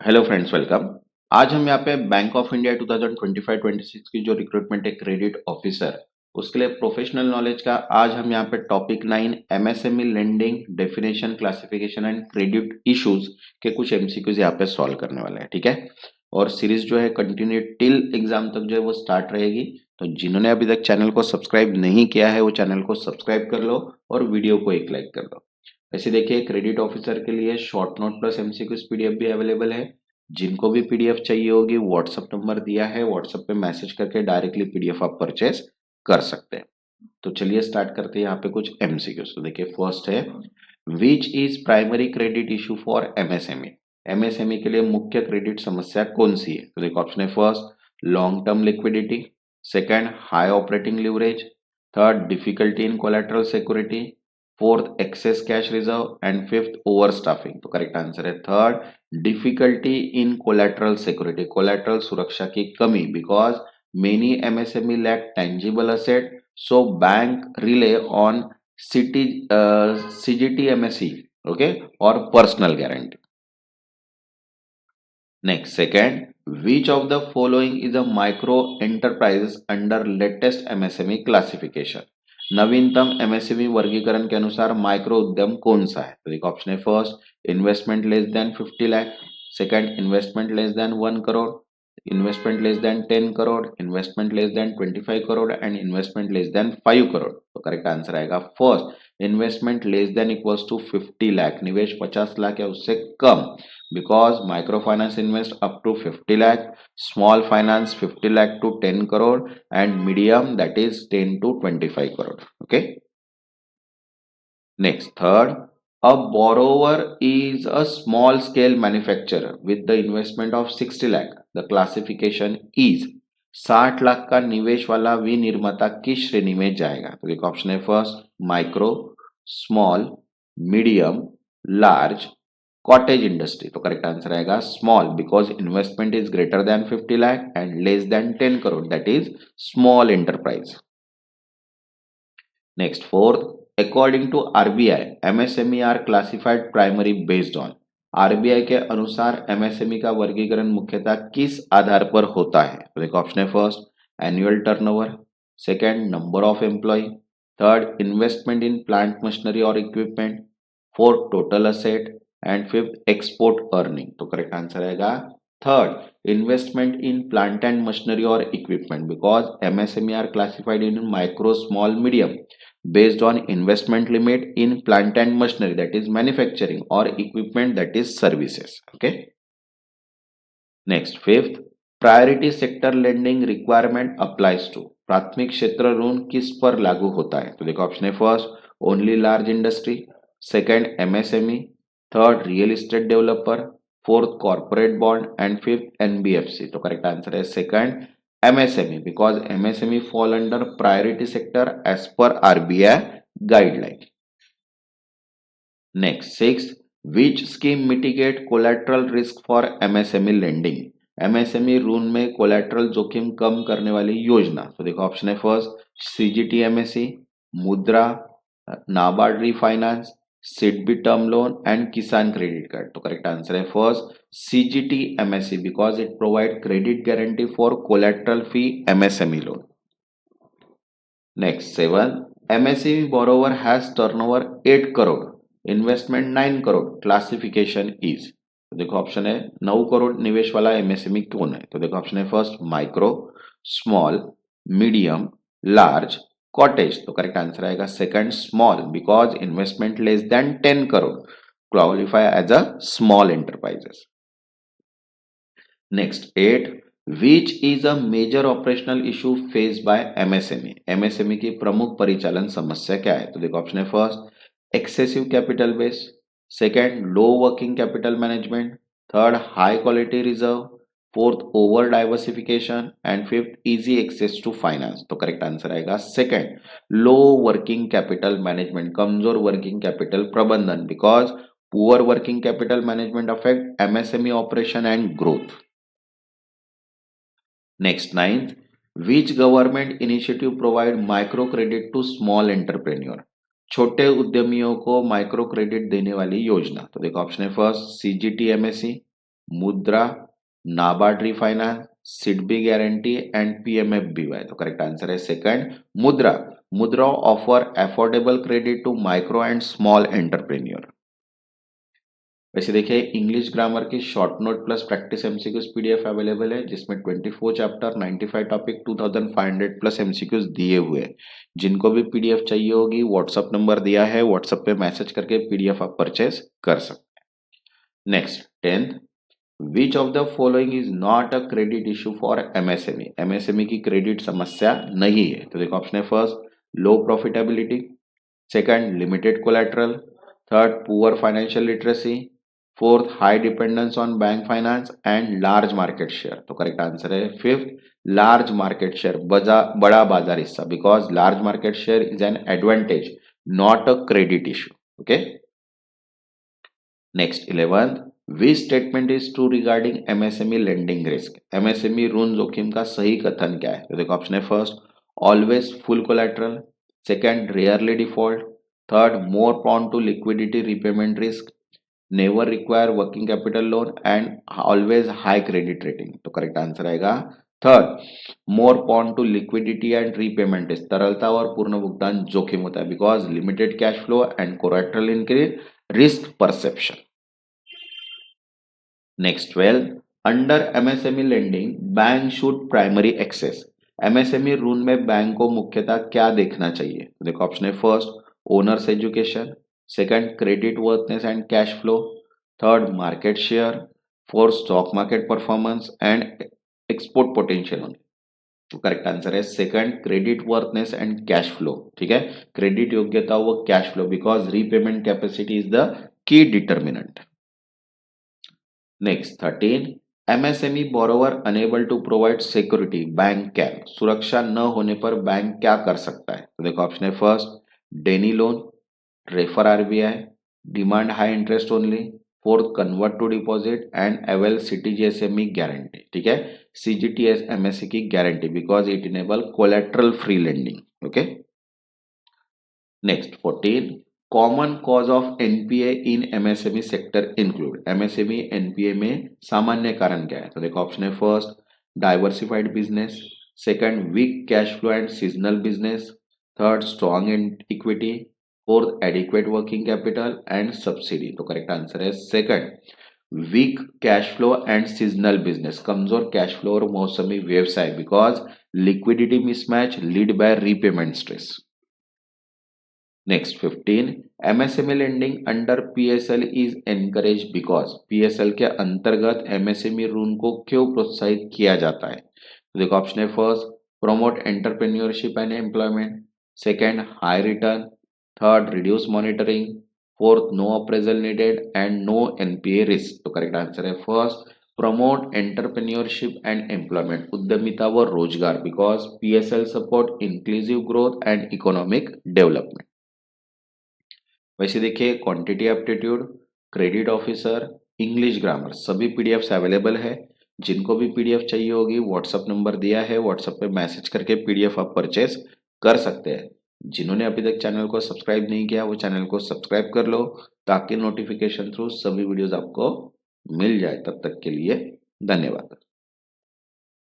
Hello friends, welcome. आज हम यहाँ पे बैंक ऑफ इंडिया 2025-26 की जो रिक्रूटमेंट है क्रेडिट ऑफिसर, उसके लिए प्रोफेशनल नॉलेज का आज हम यहाँ पे topic 9 MSME lending definition classification and credit issues के कुछ एमसीक्यूज यहाँ पे सॉल्व करने वाले हैं। ठीक है, और सीरीज जो है कंटिन्यू टिल एग्जाम तक जो है वो स्टार्ट रहेगी। तो जिन्होंने अभी तक चैनल को सब्सक्राइब नहीं किया है वो चैनल को सब्सक्राइब कर लो और वीडियो को एक लाइक कर दो। वैसे देखिए, क्रेडिट ऑफिसर के लिए short note plus MCQs PDF भी अवेलेबल है। जिनको भी पीडीएफ चाहिए होगी व्हाट्सएप नंबर दिया है, व्हाट्सएप पे मैसेज करके डायरेक्टली पीडीएफ आप परचेज कर सकते हैं। तो चलिए स्टार्ट करते हैं यहाँ पे कुछ एमसीक्यूज। तो देखिए, फर्स्ट है which is primary credit issue for MSME. MSME के लिए मुख्य क्रेडिट समस्या कौन सी है? तो देखो ऑप्शन है, first long term liquidity, second high operating leverage, third difficulty in collateral security, fourth excess cash reserve and fifth over staffing. तो करेक्ट आंसर है third difficulty in collateral security, collateral सुरक्षा की कमी, because many MSME lack tangible asset, so bank rely on CGTMSE, okay, or personal guarantee. Next, second, which of the following is a micro enterprise under latest MSME classification? नवीनतम MSME वर्गीकरण के अनुसार micro उद्यम कौन सा है? तो देखो ऑप्शन है, first investment less than 50 lakh, second investment less than 1 crore, investment less than 10 crore, investment less than 25 crore and investment less than 5 crore. तो करेक्ट आंसर आएगा first investment less than equals to 50 lakh, निवेश 50 लाख या उससे कम, because microfinance invest up to 50 lakh, small finance 50 lakh to 10 crore and medium that is 10 to 25 crore. Okay, next, third, a borrower is a small scale manufacturer with the investment of 60 lakh, the classification is 60 lakh का निवेश वाला विनिर्माता किस श्रेणी में जाएगा? तो देखो option है, first micro, small, medium, large, cottage industry. तो करेक्ट आंसर आएगा small, because investment is greater than 50 lakh and less than 10 crore, that is small enterprise. Next, fourth, according to RBI MSME are classified primary based on. RBI के अनुसार MSME का वर्गीकरण मुख्यतः किस आधार पर होता है? तो देखो ऑप्शन है, first annual turnover, second number of employ, third investment in plant machinery और equipment, fourth total asset and fifth export earning. तो करेक्ट आंसर आएगा third investment in plant and machinery और equipment, because MSME are classified in micro, small, medium based on investment limit in plant and machinery, that is manufacturing, or equipment, that is services. Okay, next, fifth, priority sector lending requirement applies to। प्राथमिक क्षेत्र ऋण किस पर लागू होता है? तो देखो ऑप्शन है, first only large industry, second MSME, third real estate developer, fourth corporate bond and fifth NBFC. तो करेक्ट आंसर है second MSME, because MSME fall under priority sector as per RBI guideline. Next, sixth, which scheme mitigate collateral risk for MSME lending? MSME ऋण में collateral जोखिम कम करने वाली योजना। तो देखो ऑप्शन है, first CGTMSE, Mudra, NABARD refinance, SIDBI term loan and किसान क्रेडिट कार्ड। तो करेक्ट आंसर है first CGTMSE, because it provide credit guarantee for collateral free MSME loan. Next, 7, MSME borrower has turnover 8 crore, investment 9 crore, classification is. तो देखो option है, 9 करोड़ निवेश वाला MSME कौन है? तो देखो ऑप्शन है, first micro, small, medium, large, cottage. तो करेक्ट आंसर आएगा second small, because investment less than 10 crore qualify as a small enterprises. Next, 8, which is a major operational issue face by MSME. MSME की प्रमुख परिचालन समस्या क्या है? तो देखो ऑप्शन है, first excessive capital base, second low working capital management, third high quality reserve, fourth over diversification and fifth easy access to finance. तो करेक्ट आंसर आएगा second low working capital management, कमजोर वर्किंग कैपिटल प्रबंधन, because poor working capital management affect MSME operation and growth. Next, ninth, which government initiative provide micro credit to small entrepreneur? छोटे उद्यमियों को micro credit देने वाली योजना। तो देखो ऑप्शन है, first CGTMSE, Mudra, NABARD refinance, SIDBI guarantee and PMFBY. तो करेक्ट आंसर है second Mudra. Mudra offer affordable credit to micro and small entrepreneur. वैसे देखिए इंग्लिश ग्रामर की short note plus practice MCQs PDF available है, जिसमें 24 चैप्टर 95 टॉपिक 2500 प्लस एमसीक्यूज दिए हुए हैं। जिनको भी पीडीएफ चाहिए होगी व्हाट्सएप नंबर दिया है, व्हाट्सएप पे मैसेज करके पीडीएफ आप परचेज कर सकते हैं। Next 10th, which of the following is not a credit issue for MSME. MSME की क्रेडिट समस्या नहीं है। तो देखो ऑप्शन है first low profitability, second limited collateral, third poor financial literacy, fourth high dependence on bank finance and large market share. तो correct answer है fifth large market share, बड़ा बाजार हिस्सा, because large market share is an advantage not a credit issue. Okay next 11th, which statement is true regarding MSME lending risk. MSME ऋण जोखिम का सही कथन क्या है। तो देखो ऑप्शन है first always full collateral, second rarely default, third more prone to liquidity repayment risk, never require working capital loan and always high credit rating. तो करेक्ट आंसर आएगा third more prone to liquidity and repayment risk. तरलता और पूर्ण भुगतान जोखिम होता है, because limited cash flow and collateral increase risk perception. Next 12, under MSME lending bank should primary access. MSME ऋण में बैंक को मुख्यतः क्या देखना चाहिए। तो देखो ऑप्शन है first owners education, second credit worthiness and cash flow, third market share, fourth stock market performance and export potential होने। तो करेक्ट आंसर है second credit worthiness and cash flow. ठीक है, क्रेडिट योग्यता व cash flow, because repayment capacity is the key determinant. Next 13, MSME borrower unable to provide security bank can. सुरक्षा न होने पर बैंक क्या कर सकता है। तो देखो ऑप्शन है first deny loan, refer RBI, demand high interest only, fourth convert to deposit and avail CTGSME guarantee. ठीक है, सीजीटीएस एमएससी की guarantee, because it enable collateral free lending. Okay next 14, common cause of NPA in MSME sector include. MSME NPA में सामान्य कारण क्या है। तो देखो ऑप्शन है first diversified business, second weak cash flow and seasonal business, third strong equity, fourth adequate working capital and subsidy. तो correct answer है second weak cash flow and seasonal business, कमजोर कैश फ्लो और मौसमी व्यवसाय, because liquidity mismatch lead by repayment stress. Next 15, MSME lending under PSL is encourage because. PSL के अंतर्गत MSME ऋण को क्यों प्रोत्साहित किया जाता है। तो देखो ऑप्शन है first promote entrepreneurship and employment, second high return, third reduce monitoring, fourth no appraisal needed and no NPA risk. तो करेक्ट आंसर है first promote entrepreneurship and employment, उद्यमिता व रोजगार, because PSL support inclusive growth and economic development. वैसे देखिए quantity aptitude, credit officer, English grammar सभी PDFs available है। जिनको भी पीडीएफ चाहिए होगी व्हाट्सएप नंबर दिया है, व्हाट्सएप पे मैसेज करके पीडीएफ आप परचेज कर सकते हैं। जिन्होंने अभी तक चैनल को सब्सक्राइब नहीं किया वो चैनल को सब्सक्राइब कर लो, ताकि नोटिफिकेशन थ्रू सभी वीडियोस आपको मिल जाए। तब तक के लिए धन्यवाद।